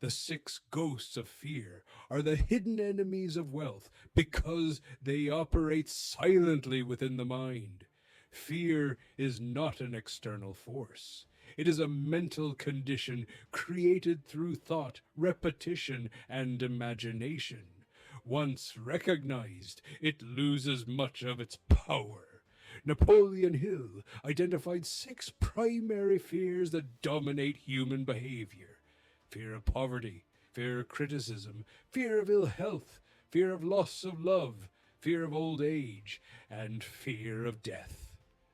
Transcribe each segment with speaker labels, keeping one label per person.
Speaker 1: The six ghosts of fear are the hidden enemies of wealth because they operate silently within the mind. Fear is not an external force. It is a mental condition created through thought, repetition, and imagination. Once recognized, it loses much of its power. Napoleon Hill identified six primary fears that dominate human behavior: fear of poverty, fear of criticism, fear of ill health, fear of loss of love, fear of old age, and fear of death.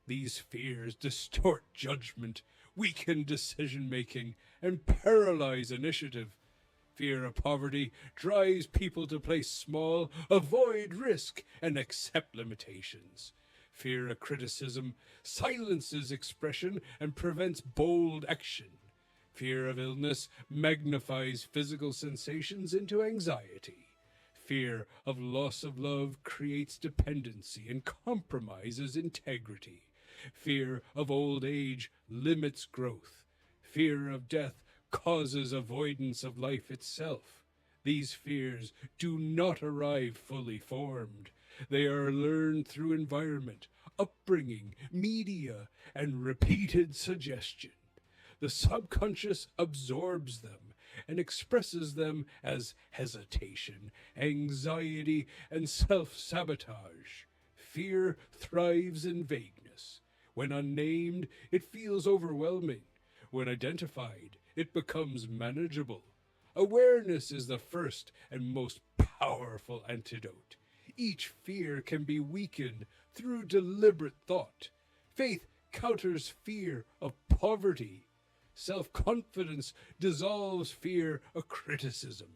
Speaker 1: These fears distort judgment, weaken decision-making, and paralyze initiative. Fear of poverty drives people to play small, avoid risk, and accept limitations. Fear of criticism silences expression and prevents bold action. Fear of illness magnifies physical sensations into anxiety. Fear of loss of love creates dependency and compromises integrity. Fear of old age limits growth. Fear of death causes avoidance of life itself. These fears do not arrive fully formed. They are learned through environment, upbringing, media, and repeated suggestion. The subconscious absorbs them and expresses them as hesitation, anxiety, and self-sabotage. Fear thrives in vagueness. When unnamed, it feels overwhelming. When identified, it becomes manageable. Awareness is the first and most powerful antidote. Each fear can be weakened through deliberate thought. Faith counters fear of poverty. Self-confidence dissolves fear of criticism.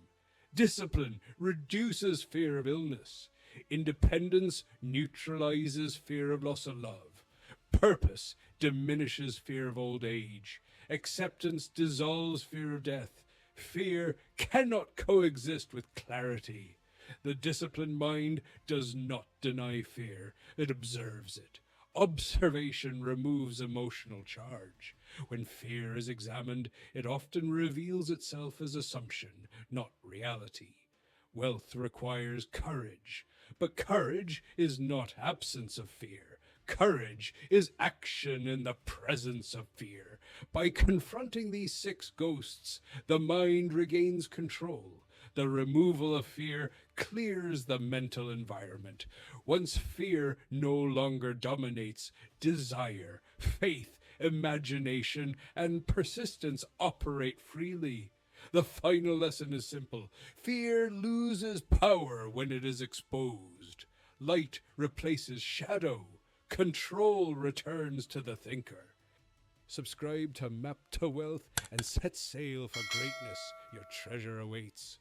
Speaker 1: Discipline reduces fear of illness. Independence neutralizes fear of loss of love. Purpose diminishes fear of old age. Acceptance dissolves fear of death. Fear cannot coexist with clarity. The disciplined mind does not deny fear, it observes it. Observation removes emotional charge. When fear is examined, it often reveals itself as assumption, not reality. Wealth requires courage, but courage is not absence of fear. Courage is action in the presence of fear. By confronting these six ghosts, the mind regains control. The removal of fear clears the mental environment. Once fear no longer dominates, desire, faith, imagination, and persistence operate freely. The final lesson is simple. Fear loses power when it is exposed. Light replaces shadow. Control returns to the thinker. Subscribe to Map to Wealth and set sail for greatness. Your treasure awaits.